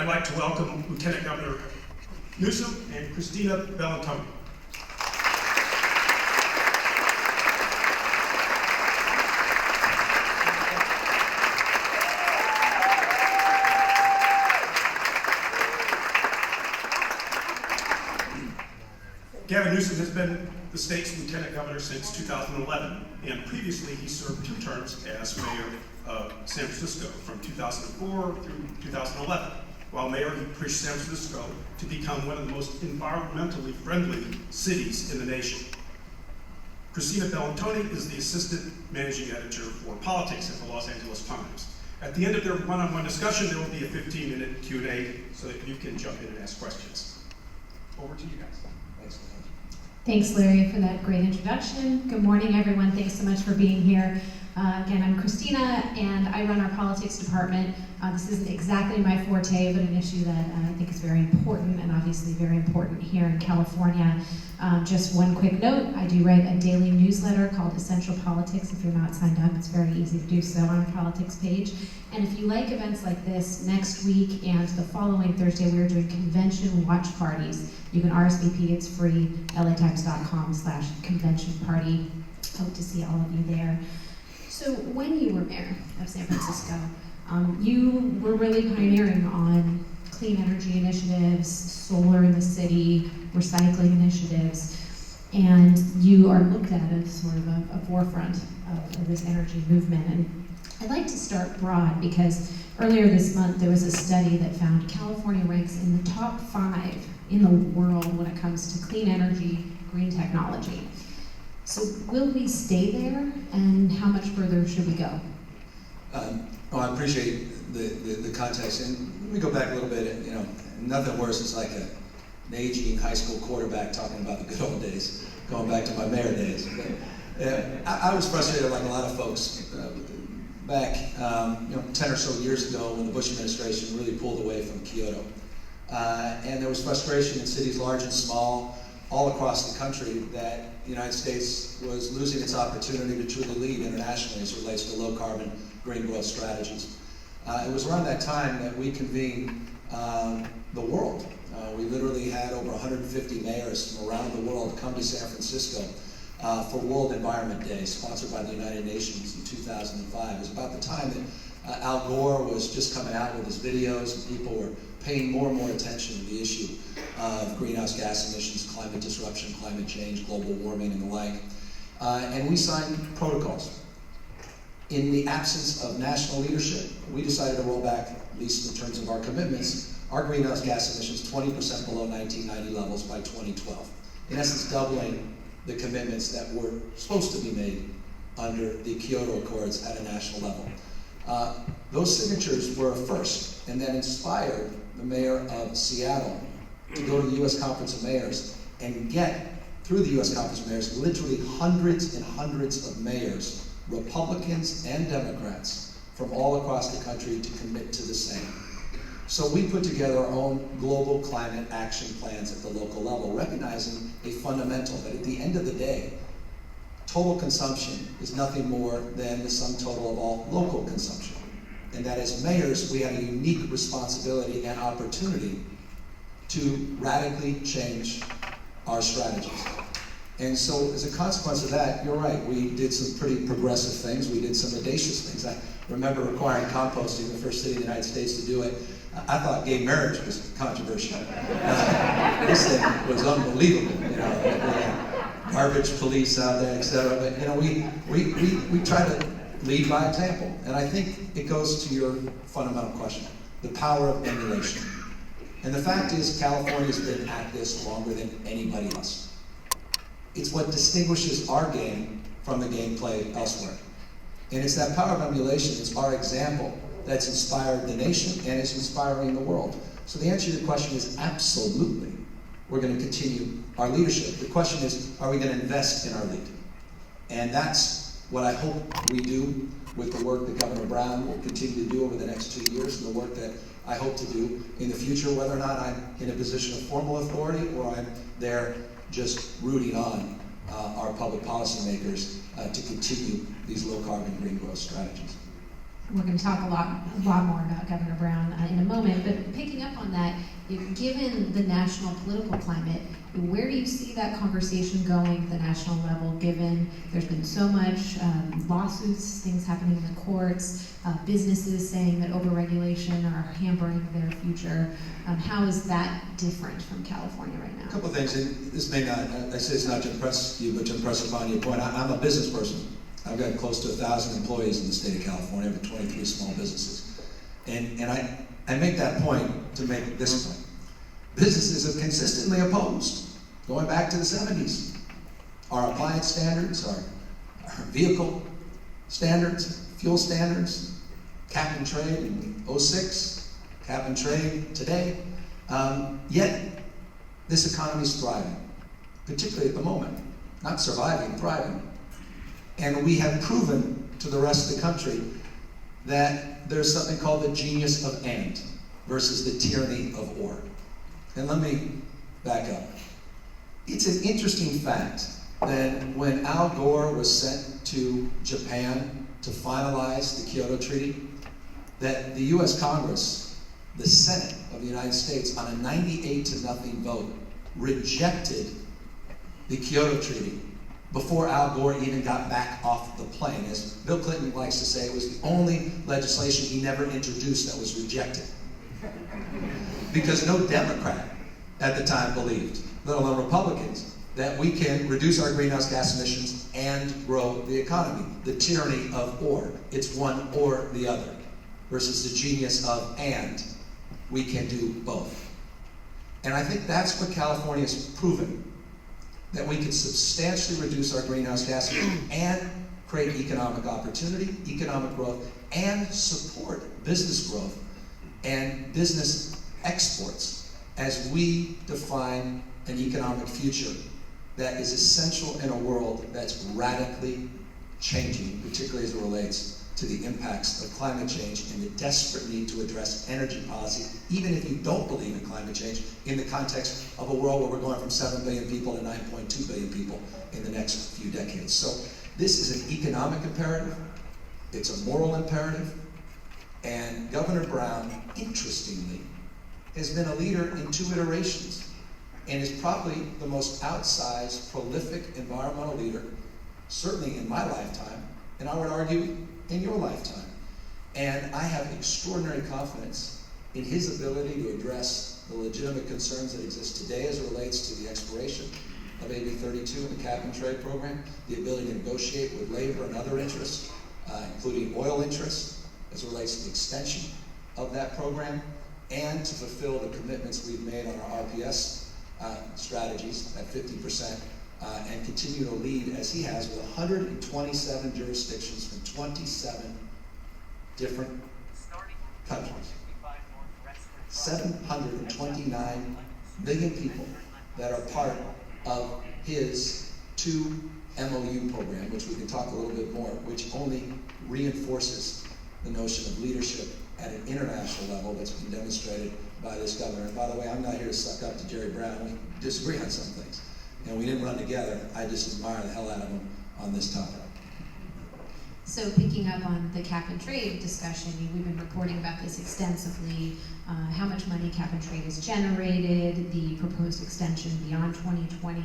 I'd like to welcome Lieutenant Governor Newsom and Christina Bellantoni. Gavin Newsom has been the state's lieutenant governor since 2011, and previously he served 2 terms as mayor of San Francisco from 2004 through 2011. While mayor, he pushed San Francisco to become one of the most environmentally friendly cities in the nation. Christina Bellantoni is the assistant managing editor for politics at the Los Angeles Times. At the end of their one-on-one discussion, there will be a 15-minute Q&A so that you can jump in and ask questions. Over to you guys. Thanks. Thanks, Larry, for that great introduction. Good morning, everyone. Thanks so much for being here. Again, I'm Christina, and I run our politics department. This isn't exactly my forte, but an issue that I think is very important, and obviously very important here in California. Just one quick note, I do write a daily newsletter called Essential Politics. If you're not signed up, it's very easy to do so on the politics page. And if you like events like this, next week and the following Thursday, we are doing convention watch parties. You can RSVP, it's free, latimes.com/convention party. Hope to see all of you there. So when you were mayor of San Francisco, you were really pioneering on clean energy initiatives, solar in the city, recycling initiatives, and you are looked at as sort of a forefront of this energy movement. And I'd like to start broad because earlier this month there was a study that found California ranks in the top 5 in the world when it comes to clean energy, green technology. So will we stay there, and how much further should we go? Well, I appreciate the context, and let me go back a little bit. You know, nothing worse is like an aging high school quarterback talking about the good old days, going back to my mayor days. But, I was frustrated, like a lot of folks, back 10 or so years ago when the Bush administration really pulled away from Kyoto. And there was frustration in cities large and small, all across the country, that the United States was losing its opportunity to truly lead internationally as it relates to low carbon green growth strategies. It was around that time that we convened the world. We literally had over 150 mayors from around the world come to San Francisco for World Environment Day, sponsored by the United Nations in 2005. It was about the time that Al Gore was just coming out with his videos, and people were paying more and more attention to the issue of greenhouse gas emissions, climate disruption, climate change, global warming, and the like. And we signed protocols. In the absence of national leadership, we decided to roll back, at least in terms of our commitments, our greenhouse gas emissions 20% below 1990 levels by 2012. In essence, doubling the commitments that were supposed to be made under the Kyoto Accords at a national level. Those signatures were a first, and that inspired the mayor of Seattle to go to the U.S. Conference of Mayors and get, through the U.S. Conference of Mayors, literally hundreds and hundreds of mayors, Republicans and Democrats, from all across the country to commit to the same. So we put together our own global climate action plans at the local level, recognizing a fundamental that at the end of the day, total consumption is nothing more than the sum total of all local consumption. And that as mayors, we have a unique responsibility and opportunity to radically change our strategies. And so as a consequence of that, you're right, we did some pretty progressive things. We did some audacious things. I remember requiring composting, the first city in the United States to do it. I thought gay marriage was controversial. This thing was unbelievable, we had garbage police out there, et cetera. But we try to lead by example. And I think it goes to your fundamental question, the power of emulation. And the fact is, California's been at this longer than anybody else. It's what distinguishes our game from the game played elsewhere. And it's that power of emulation, it's our example that's inspired the nation and is inspiring the world. So the answer to your question is absolutely, we're going to continue our leadership. The question is, are we going to invest in our lead? And that's what I hope we do with the work that Governor Brown will continue to do over the next 2 years, and the work that I hope to do in the future, whether or not I'm in a position of formal authority or I'm there just rooting on our public policymakers to continue these low carbon green growth strategies. we're going to talk a lot more about Governor Brown in a moment, but picking up on that, given the national political climate, where do you see that conversation going at the national level, given there's been so much lawsuits, things happening in the courts, businesses saying that overregulation are hampering their future? How is that different from California right now? A couple of things, and this may not, I say it's not to impress you, but to impress upon your point. I'm a business person. I've got close to 1,000 employees in the state of California. I have 23 small businesses. And I make that point to make this point. Businesses have consistently opposed, going back to the 70s, our appliance standards, our vehicle standards, fuel standards, cap and trade in '06, cap and trade today. Yet, this economy is thriving, particularly at the moment. Not surviving, thriving. And we have proven to the rest of the country that there's something called the genius of and versus the tyranny of or. And let me back up. It's an interesting fact that when Al Gore was sent to Japan to finalize the Kyoto Treaty, that the US Congress, the Senate of the United States, on a 98-0 vote, rejected the Kyoto Treaty before Al Gore even got back off the plane. As Bill Clinton likes to say, it was the only legislation he never introduced that was rejected. Because no Democrat at the time believed, let alone Republicans, that we can reduce our greenhouse gas emissions and grow the economy. The tyranny of or. It's one or the other. Versus the genius of and. We can do both. And I think that's what California's proven. That we can substantially reduce our greenhouse gas emissions and create economic opportunity, economic growth, and support business growth and business exports as we define an economic future that is essential in a world that's radically changing, particularly as it relates to the impacts of climate change and the desperate need to address energy policy, even if you don't believe in climate change, in the context of a world where we're going from 7 billion people to 9.2 billion people in the next few decades. So this is an economic imperative, it's a moral imperative, and Governor Brown, interestingly, has been a leader in 2 iterations and is probably the most outsized, prolific environmental leader, certainly in my lifetime, and I would argue in your lifetime. And I have extraordinary confidence in his ability to address the legitimate concerns that exist today as it relates to the expiration of AB 32 and the cap and trade program, the ability to negotiate with labor and other interests, including oil interests, as it relates to the extension of that program, and to fulfill the commitments we've made on our RPS strategies at 50%, and continue to lead, as he has, with 127 jurisdictions from 27 different countries. 729 million people that are part of his 2 MOU program, which we can talk a little bit more, which only reinforces the notion of leadership at an international level that's been demonstrated by this governor. And by the way, I'm not here to suck up to Jerry Brown. We disagree on some things. And we didn't run together. I just admire the hell out of him on this topic. So picking up on the cap and trade discussion, we've been reporting about this extensively, how much money cap and trade has generated, the proposed extension beyond 2020,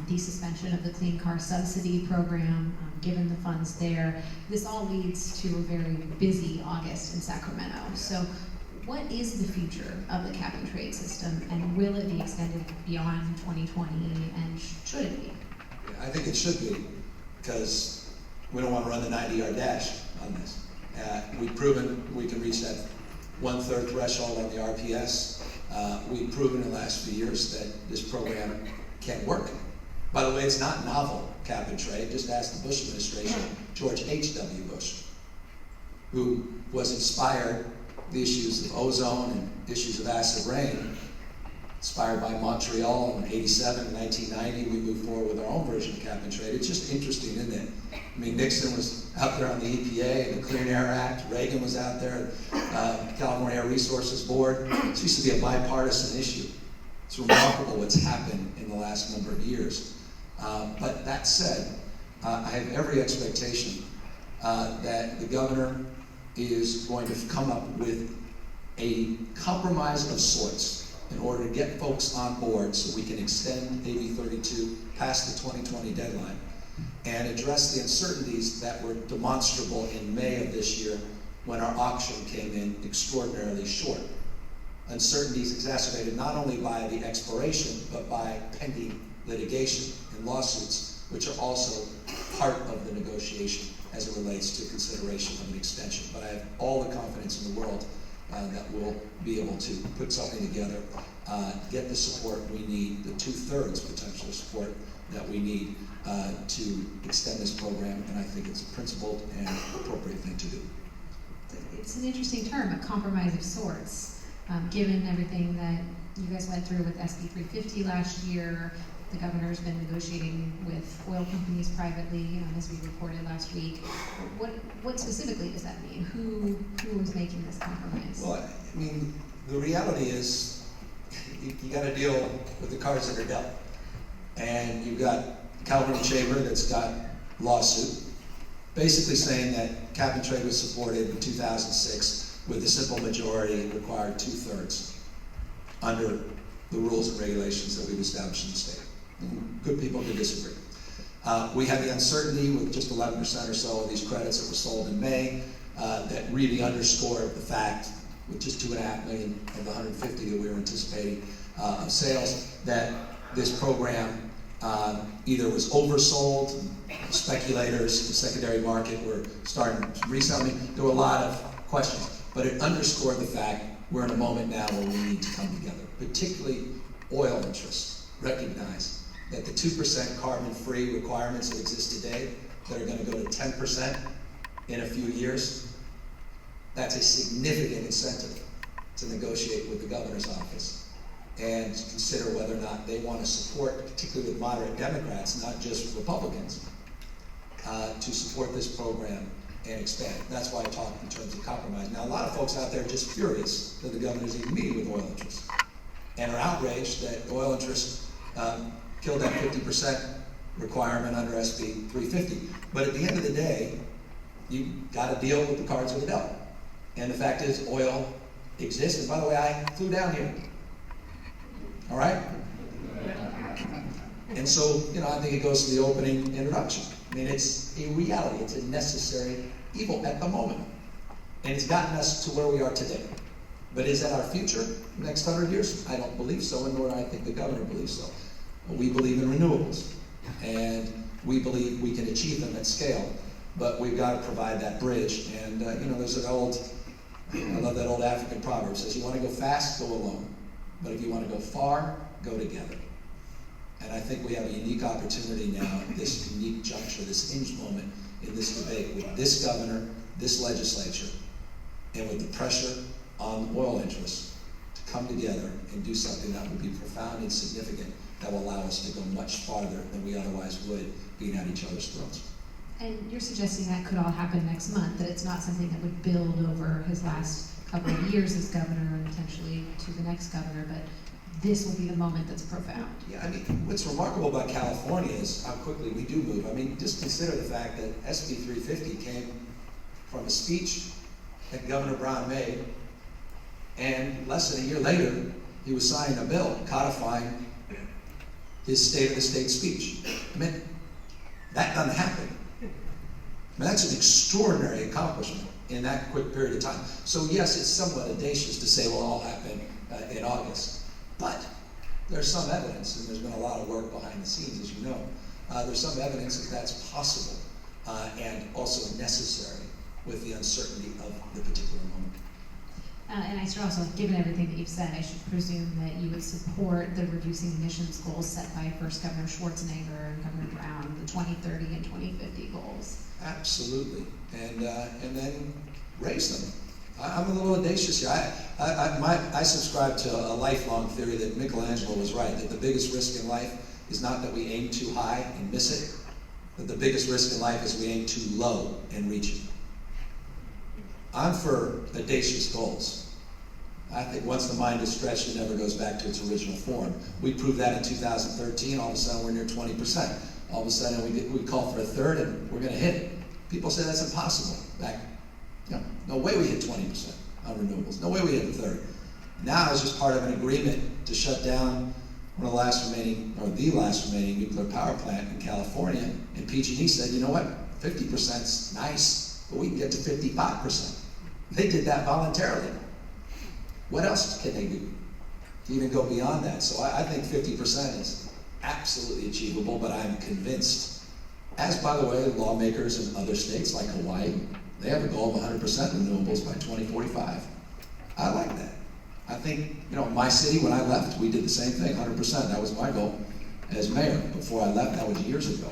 the suspension of the Clean Car Subsidy Program, given the funds there. This all leads to a very busy August in Sacramento. So what is the future of the cap and trade system, and will it be extended beyond 2020, and should it be? I think it should be, because we don't want to run the 90-yard dash on this. We've proven we can reach that 1/3 threshold on the RPS. We've proven in the last few years that this program can work. By the way, it's not novel, cap and trade. Just ask the Bush administration, George H.W. Bush, who was inspired the issues of ozone and issues of acid rain, inspired by Montreal in '87 and 1990, we moved forward with our own version of cap and trade. It's just interesting, isn't it? I mean, Nixon was out there on the EPA and the Clean Air Act. Reagan was out there, California Air Resources Board. This used to be a bipartisan issue. It's remarkable what's happened in the last number of years. But that said, I have every expectation that the governor is going to come up with a compromise of sorts in order to get folks on board so we can extend AB 32 past the 2020 deadline and address the uncertainties that were demonstrable in May of this year when our auction came in extraordinarily short. Uncertainties exacerbated not only by the expiration, but by pending litigation and lawsuits, which are also part of the negotiation as it relates to consideration of an extension. But I have all the confidence in the world that we'll be able to put something together, get the support we need, the 2/3 potential support that we need to extend this program, and I think it's a principled and appropriate thing to do. It's an interesting term, a compromise of sorts, given everything that you guys went through with SB 350 last year. The governor's been negotiating with oil companies privately, as we reported last week. What specifically does that mean? Who is making this compromise? Well, I mean, the reality is you got to deal with the cards that are dealt. And you've got California Chamber that's got lawsuit, basically saying that cap and trade was supported in 2006 with a simple majority required 2/3 under the rules and regulations that we've established in the state. Good people can disagree. We had the uncertainty with just 11% or so of these credits that were sold in May that really underscored the fact, with just 2.5 million of the 150 that we were anticipating of sales, that this program either was oversold, speculators in the secondary market were starting reselling. There were a lot of questions, but it underscored the fact we're in a moment now where we need to come together, particularly oil interests. Recognize that the 2% carbon-free requirements that exist today that are going to go to 10% in a few years, that's a significant incentive to negotiate with the governor's office and consider whether or not they want to support, particularly with moderate Democrats, not just Republicans, to support this program and expand. That's why I talk in terms of compromise. Now, a lot of folks out there are just furious that the governor's even meeting with oil interests and are outraged that oil interests killed that 50% requirement under SB 350. But at the end of the day, you got to deal with the cards that are dealt. And the fact is, oil exists. And by the way, I flew down here. All right? And so, I think it goes to the opening introduction. I mean, it's a reality. It's a necessary evil at the moment. And it's gotten us to where we are today. But is that our future, the next 100 years? I don't believe so, and nor do I think the governor believes so. We believe in renewables, and we believe we can achieve them at scale, but we've got to provide that bridge. And, there's an I love that old African proverb. It says, you want to go fast, go alone. But if you want to go far, go together. And I think we have a unique opportunity now at this unique juncture, this hinge moment in this debate with this governor, this legislature, and with the pressure on oil interests to come together and do something that would be profound and significant that will allow us to go much farther than we otherwise would, being at each other's throats. And you're suggesting that could all happen next month, that it's not something that would build over his last couple of years as governor and potentially to the next governor, but this will be the moment that's profound. Yeah, I mean, what's remarkable about California is how quickly we do move. I mean, just consider the fact that SB 350 came from a speech that Governor Brown made, and less than a year later, he was signing a bill codifying his State of the State speech. I mean, that doesn't happen. I mean, that's an extraordinary accomplishment in that quick period of time. So yes, it's somewhat audacious to say, well, it'll all happen in August. But there's some evidence, and there's been a lot of work behind the scenes, as you know. There's some evidence that that's possible and also necessary with the uncertainty of the particular moment. And I should also, given everything that you've said, I should presume that you would support the reducing emissions goals set by first Governor Schwarzenegger and Governor Brown, the 2030 and 2050 goals. Absolutely, and then raise them. I'm a little audacious here. I subscribe to a lifelong theory that Michelangelo was right, that the biggest risk in life is not that we aim too high and miss it, but the biggest risk in life is we aim too low and reach it. I'm for audacious goals. I think once the mind is stretched, it never goes back to its original form. We proved that in 2013. All of a sudden, we're near 20%. All of a sudden, we call for a third, and we're going to hit it. People say that's impossible back You know, no way we hit 20% on renewables. No way we hit 30. Now it's just part of an agreement to shut down one of the last remaining, or the last remaining nuclear power plant in California. And PG&E said, you know what, 50%'s nice, but we can get to 55%. They did that voluntarily. What else can they do to even go beyond that? So I think 50% is absolutely achievable, but I'm convinced, as by the way, lawmakers in other states like Hawaii, they have a goal of 100% renewables by 2045. I like that. I think, you know, my city, when I left, we did the same thing, 100%. That was my goal as mayor. Before I left, that was years ago.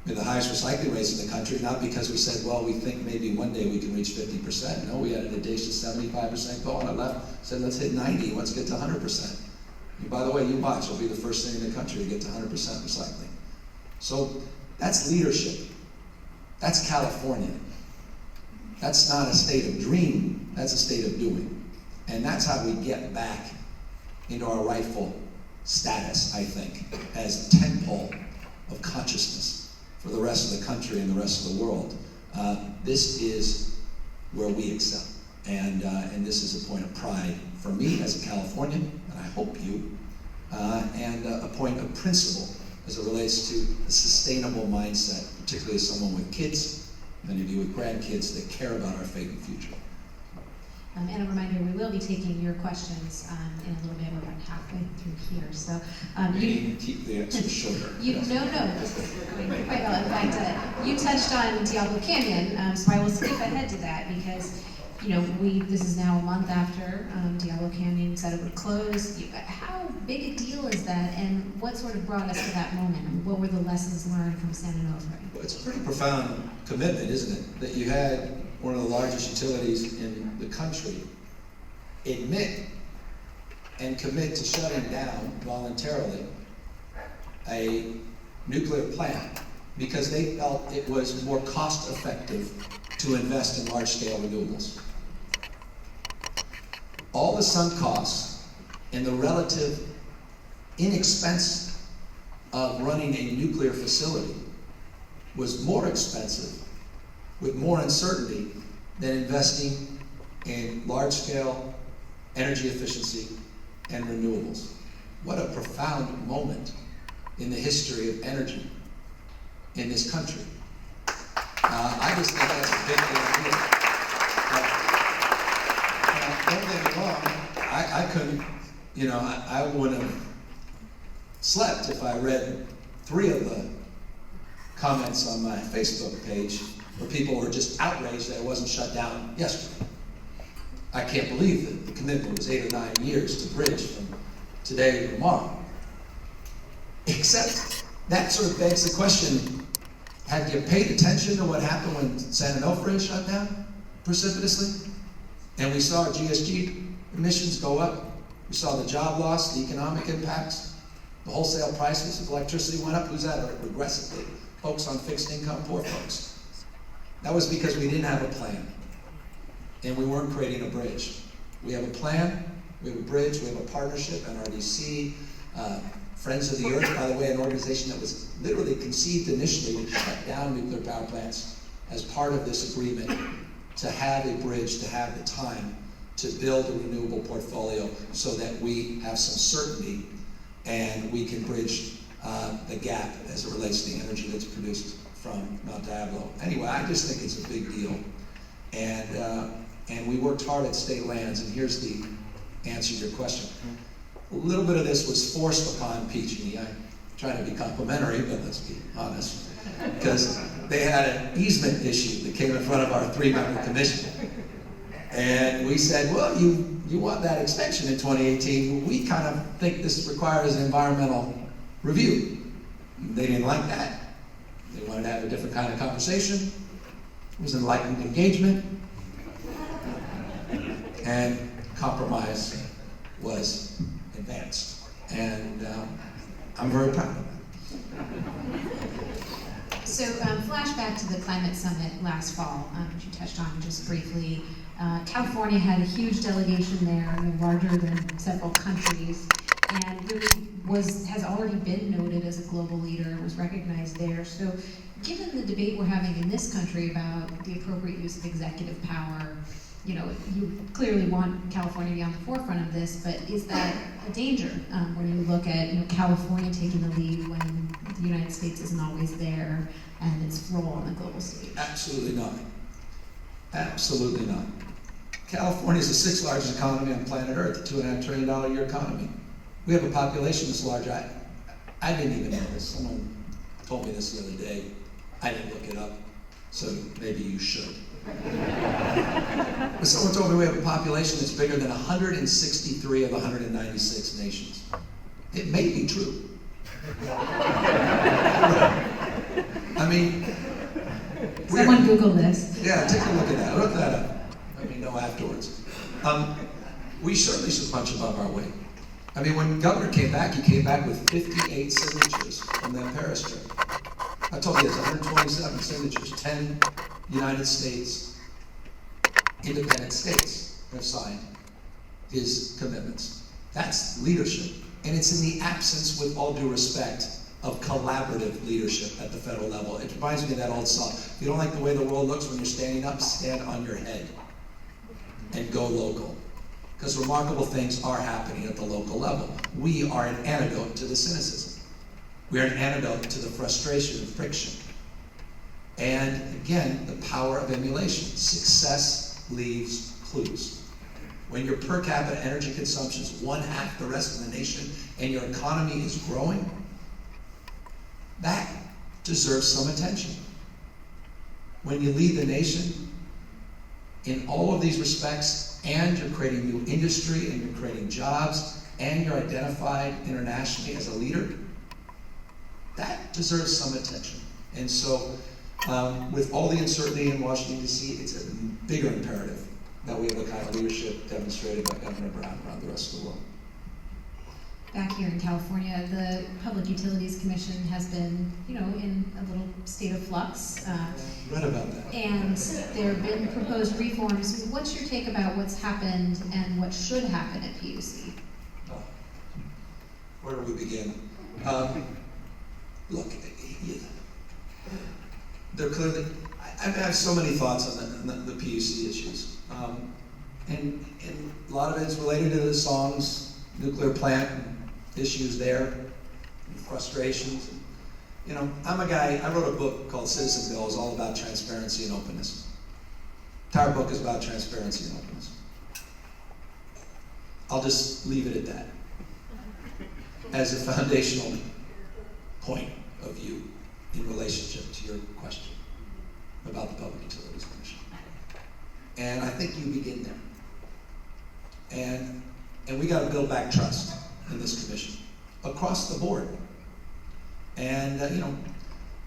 We had the highest recycling rates in the country, not because we said, well, we think maybe one day we can reach 50%. No, we had an audacious 75% goal, and I left, said, let's hit 90, let's get to 100%. And by the way, you watch, it'll be the first thing in the country to get to 100% recycling. So that's leadership. That's California. That's not a state of dream, that's a state of doing. And that's how we get back into our rightful status, I think, as a tentpole of consciousness for the rest of the country and the rest of the world. This is where we excel. And this is a point of pride for me as a Californian, and I hope you, and a point of principle as it relates to a sustainable mindset, particularly as someone with kids, many of you with grandkids that care about our fate and future. And a reminder, we will be taking your questions in a little bit. We're about halfway through here. So you keep the answers shorter. No, this is going quite well. In fact, you touched on Diablo Canyon, so I will skip ahead to that because, you know, this is now a month after Diablo Canyon said it would close. How big a deal is that, and what sort of brought us to that moment? And what were the lessons learned from San Onofre? Well, it's a pretty profound commitment, isn't it? That you had one of the largest utilities in the country admit and commit to shutting down voluntarily a nuclear plant because they felt it was more cost effective to invest in large-scale renewables. All the sunk costs and the relative inexpense of running a nuclear facility was more expensive with more uncertainty than investing in large-scale energy efficiency and renewables. What a profound moment in the history of energy in this country. I just think that's a big deal. Don't get me wrong, I couldn't, you know, I wouldn't have slept if I read 3 of the comments on my Facebook page where people were just outraged that it wasn't shut down yesterday. I can't believe that the commitment was 8 or 9 years to bridge from today to tomorrow. Except that sort of begs the question, have you paid attention to what happened when San Onofre shut down precipitously? And we saw GSG emissions go up. We saw the job loss, the economic impacts, the wholesale prices of electricity went up. Who's that? Regressively. Folks on fixed income, poor folks. That was because we didn't have a plan. And we weren't creating a bridge. We have a plan, we have a bridge, we have a partnership, NRDC, Friends of the Earth, by the way, an organization that was literally conceived initially to shut down nuclear power plants as part of this agreement to have a bridge, to have the time to build a renewable portfolio so that we have some certainty and we can bridge the gap as it relates to the energy that's produced from Mount Diablo. Anyway, I just think it's a big deal. And we worked hard at state lands, and here's the answer to your question. A little bit of this was forced upon PG&E. I'm trying to be complimentary, but let's be honest. Because they had an easement issue that came in front of our 3-member commission. And we said, well, you want that extension in 2018. We kind of think this requires an environmental review. They didn't like that. They wanted to have a different kind of conversation. It was enlightened engagement. And compromise was advanced. And I'm very proud of that. So flashback to the climate summit last fall, which you touched on just briefly. California had a huge delegation there, larger than several countries. and really has already been noted as a global leader and was recognized there. So given the debate we're having in this country about the appropriate use of executive power, you clearly want California to be on the forefront of this, but is that a danger when you look at California taking the lead when the United States isn't always there and its role on the global stage? Absolutely not. Absolutely not. California is the sixth largest economy on planet Earth, a $2.5 trillion a year economy. We have a population that's large. I didn't even know this. Someone told me this the other day. I didn't look it up, so maybe you should. But someone told me we have a population that's bigger than 163 of 196 nations. It may be true. I mean, someone Google this. Yeah, take a look at that. Look that up. Let me know afterwards. We certainly should punch above our weight. I mean, when Governor came back, he came back with 58 signatures from that Paris trip. I told you it's 127 signatures, 10 United States, independent states have signed his commitments. That's leadership. And it's in the absence, with all due respect, of collaborative leadership at the federal level. It reminds me of that old song. If you don't like the way the world looks when you're standing up, stand on your head and go local. Because remarkable things are happening at the local level. We are an antidote to the cynicism. We are an antidote to the frustration and friction. And again, the power of emulation. Success leaves clues. When your per capita energy consumption is 1/2 the rest of the nation and your economy is growing, that deserves some attention. When you lead the nation in all of these respects, and you're creating new industry, and you're creating jobs, and you're identified internationally as a leader, that deserves some attention. And so, with all the uncertainty in Washington, D.C., it's a bigger imperative that we have the kind of leadership demonstrated by Governor Brown around the rest of the world. Back here in California, the Public Utilities Commission has been, in a little state of flux. Read about that. And there have been proposed reforms. What's your take about what's happened and what should happen at PUC? Oh. Where do we begin? Look, they're clearly, I have so many thoughts on the PUC issues. And a lot of it's related to the songs, nuclear plant issues there, and frustrations. I'm a guy, I wrote a book called Citizen Bill. It's all about transparency and openness. The entire book is about transparency and openness. I'll just leave it at that as a foundational point of view in relationship to your question about the Public Utilities Commission. And I think you begin there. And we got to build back trust in this commission across the board. And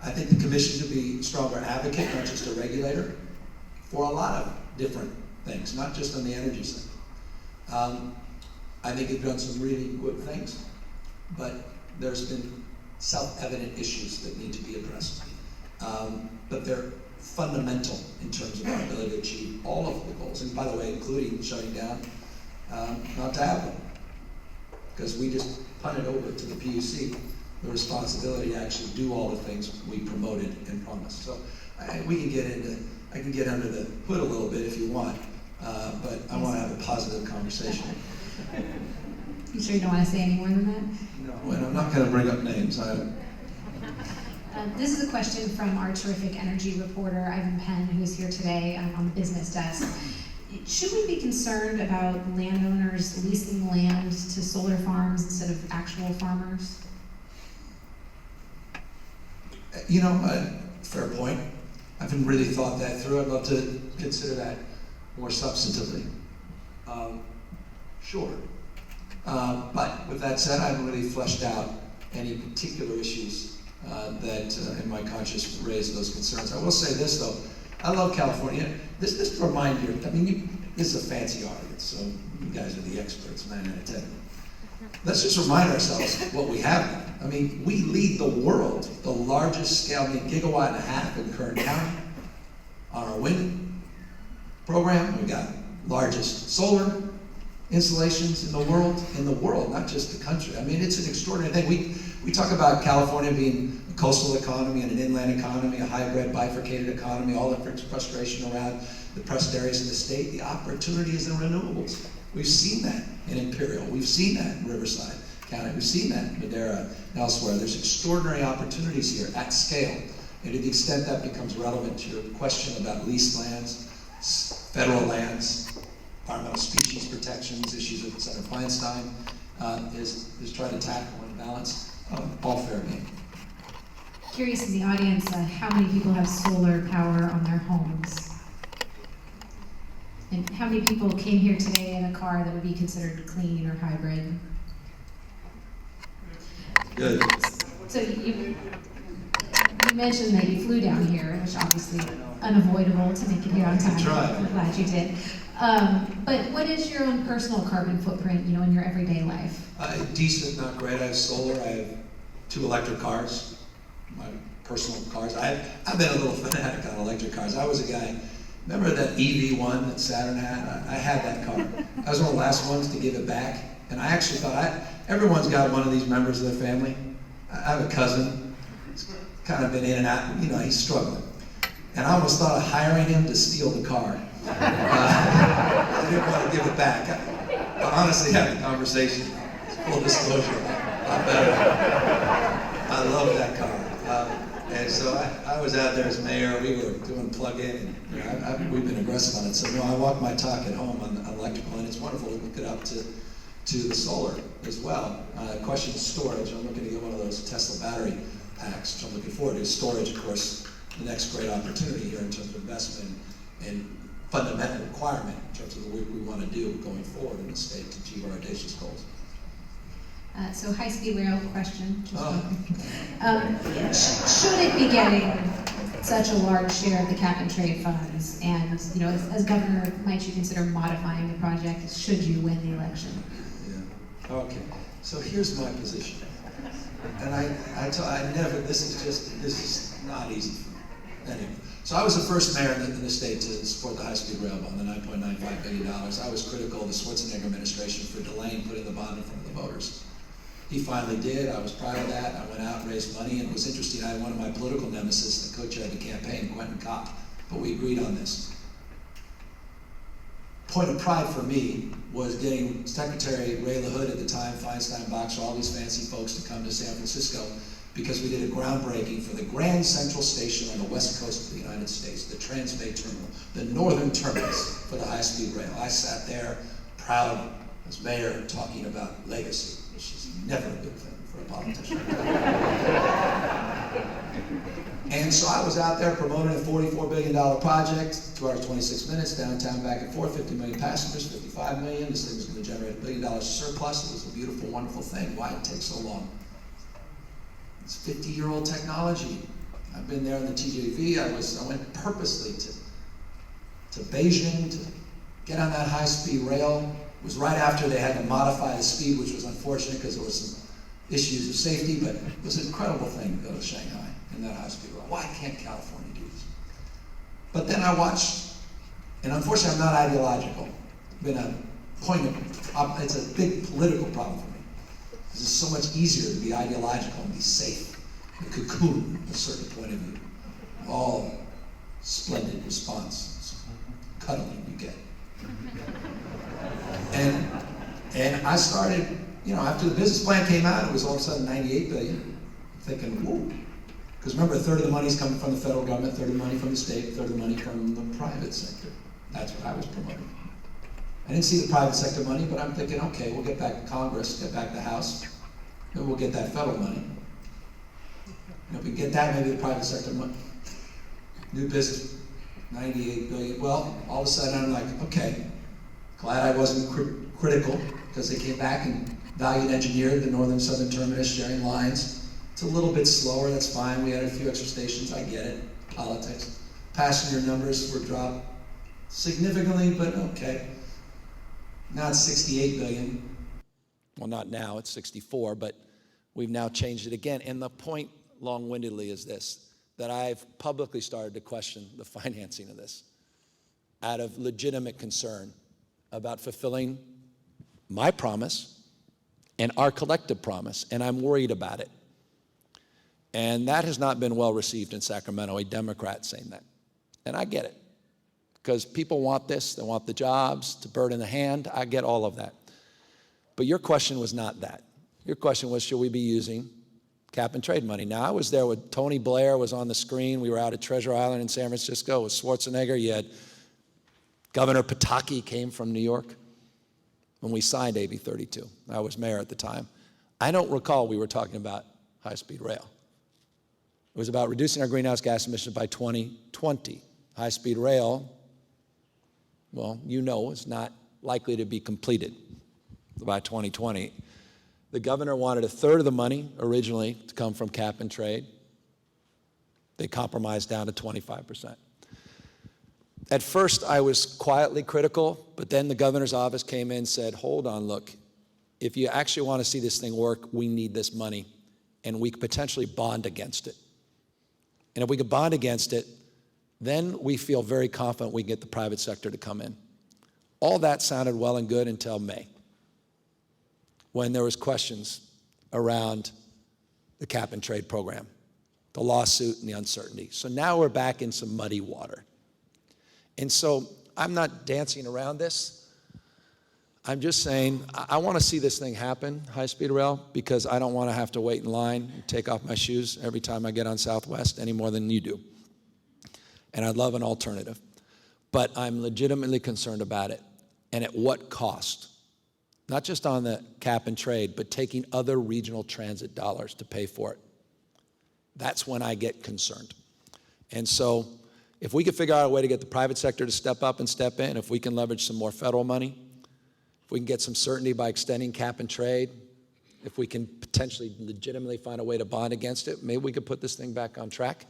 I think the commission should be a stronger advocate, not just a regulator, for a lot of different things, not just on the energy side. I think it's done some really good things, but there's been self-evident issues that need to be addressed. But they're fundamental in terms of our ability to achieve all of the goals, and by the way, including shutting down, not to have them. Because we just punted over to the PUC the responsibility to actually do all the things we promoted and promised. So I can get under the hood a little bit if you want, but I want to have a positive conversation. You sure you don't want to say any more than that? No, and I'm not going to bring up names. This is a question from our terrific energy reporter, Ivan Penn, who's here today on the business desk. Should we be concerned about landowners leasing land to solar farms instead of actual farmers? Fair point. I haven't really thought that through. I'd love to consider that more substantively. Sure. But with that said, I haven't really fleshed out any particular issues that in my conscience raise those concerns. I will say this, though. I love California. This to remind you, this is a fancy argument, so you guys are the experts, 9 out of 10. Let's just remind ourselves what we have now. We lead the world, the largest scale, 1.5 gigawatts in Kern County on our wind program. We've got largest solar installations in the world, not just the country. I mean, it's an extraordinary thing. We talk about California being a coastal economy and an inland economy, a hybrid, bifurcated economy, all the frustration around the depressed areas of the state. The opportunity is in renewables. We've seen that in Imperial. We've seen that in Riverside County. We've seen that in Madera and elsewhere. There's extraordinary opportunities here at scale. And to the extent that becomes relevant to your question about leased lands, federal lands, environmental species protections, issues with Senator Feinstein is trying to tackle and balance, all fair game. Curious in the audience, how many people have solar power on their homes? And how many people came here today in a car that would be considered clean or hybrid? Good. So you mentioned that you flew down here, which obviously unavoidable to make it here on time. I'm glad you did. But what is your own personal carbon footprint, in your everyday life? Decent, not great. I have solar. I have 2 electric cars, my personal cars. I've been a little fanatic on electric cars. I was a guy, remember that EV1 that Saturn had? I had that car. I was one of the last ones to give it back. And I actually thought, everyone's got one of these members of their family. I have a cousin. He's kind of been in and out, he's struggling. And I almost thought of hiring him to steal the car. I didn't want to give it back. I honestly had a conversation, full disclosure, a lot better. I love that car. And so I was out there as mayor. We were doing plug-in, and we've been aggressive on it. So I walk my talk at home on electrical, and it's wonderful to look it up to the solar as well. Question of storage. I'm looking to get one of those Tesla battery packs, which I'm looking forward to. Storage, of course, the next great opportunity here in terms of investment and fundamental requirement in terms of the work we want to do going forward in the state to achieve our audacious goals. So high-speed rail question. Should it be getting such a large share of the cap and trade funds? And as governor, might you consider modifying the project should you win the election? Yeah. Okay. So here's my position, and I never. This is not easy for me. Anyway. So I was the first mayor in the state to support the high-speed rail bond, the $9.95 billion. I was critical of the Schwarzenegger administration for delaying putting the bond in front of the voters. He finally did. I was proud of that. I went out and raised money, and it was interesting. I had one of my political nemesis, the co-chair of the campaign, Quentin Kopp, but we agreed on this. Point of pride for me was getting Secretary Ray LaHood at the time, Feinstein, Boxer, all these fancy folks to come to San Francisco, because we did a groundbreaking for the Grand Central Station on the west coast of the United States, the Transbay Terminal, the northern terminus for the high-speed rail. I sat there, proud as mayor, talking about legacy, which is never a good thing for a politician. And so I was out there promoting a $44 billion project, 2 hours, 26 minutes, downtown, back and forth, 50 million passengers, 55 million. This thing was going to generate $1 billion surplus. It was a beautiful, wonderful thing. Why did it take so long? It's 50-year-old technology. I've been there in the TJV. I went purposely to Beijing to get on that high-speed rail. It was right after they had to modify the speed, which was unfortunate because there were some issues of safety, but it was an incredible thing to go to Shanghai in that high-speed rail. Why can't California do this? But then I watched, and unfortunately I'm not ideological. It's a big political problem for me. It's so much easier to be ideological and be safe, a cocoon, a certain point of view. All splendid response, cuddling you get. And I started, after the business plan came out, it was all of a sudden $98 billion. Thinking, whoa. Because remember, a third of the money's coming from the federal government, a third of the money from the state, a third of the money from the private sector. That's what I was promoting. I didn't see the private sector money, but I'm thinking, okay, we'll get back to Congress, get back to the House, maybe we'll get that federal money. And if we get that, maybe the private sector money. New business, $98 billion. Well, all of a sudden I'm like, okay, glad I wasn't critical, because they came back and value engineered the northern southern terminus, sharing lines. It's a little bit slower, that's fine. We had a few extra stations, I get it, politics. Passenger numbers were dropped significantly, but okay. Now it's 68 billion. Well, not now, it's 64, but we've now changed it again. And the point, long-windedly, is this, that I've publicly started to question the financing of this out of legitimate concern about fulfilling my promise and our collective promise, and I'm worried about it. And that has not been well received in Sacramento, a Democrat saying that. And I get it, because people want this, they want the jobs, to bird in the hand, I get all of that. But your question was not that. Your question was, should we be using cap and trade money? Now, I was there with Tony Blair was on the screen. We were out at Treasure Island in San Francisco with Schwarzenegger. You had Governor Pataki came from New York when we signed AB 32. I was mayor at the time. I don't recall we were talking about high-speed rail. It was about reducing our greenhouse gas emissions by 2020. High-speed rail, well, you know, is not likely to be completed by 2020. The governor wanted a third of the money originally to come from cap and trade. They compromised down to 25%. At first, I was quietly critical, but then the governor's office came in and said, hold on, look, if you actually want to see this thing work, we need this money, and we could potentially bond against it. And if we could bond against it, then we feel very confident we can get the private sector to come in. All that sounded well and good until May, when there was questions around the cap and trade program, the lawsuit and the uncertainty. So now we're back in some muddy water. And so I'm not dancing around this. I'm just saying I want to see this thing happen, high-speed rail, because I don't want to have to wait in line and take off my shoes every time I get on Southwest any more than you do. And I'd love an alternative. But I'm legitimately concerned about it. And at what cost? Not just on the cap and trade, but taking other regional transit dollars to pay for it. That's when I get concerned. And so if we could figure out a way to get the private sector to step up and step in, if we can leverage some more federal money, if we can get some certainty by extending cap and trade, if we can potentially legitimately find a way to bond against it, maybe we could put this thing back on track.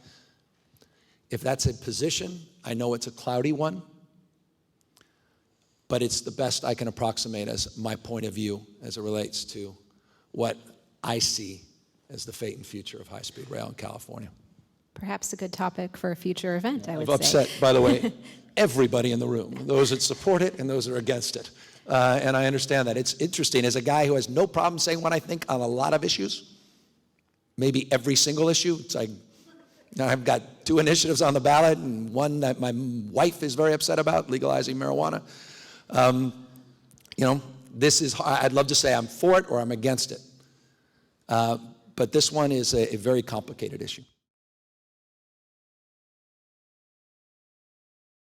If that's a position, I know it's a cloudy one, but it's the best I can approximate as my point of view as it relates to what I see as the fate and future of high-speed rail in California. Perhaps a good topic for a future event, I would I've say. upset, by the way, everybody in the room, those that support it and those that are against it. And I understand that. It's interesting, as a guy who has no problem saying what I think on a lot of issues, maybe every single issue. It's like, now I've got 2 initiatives on the ballot and one that my wife is very upset about, legalizing marijuana. You know, this is, I'd love to say I'm for it or I'm against it. But this one is a very complicated issue.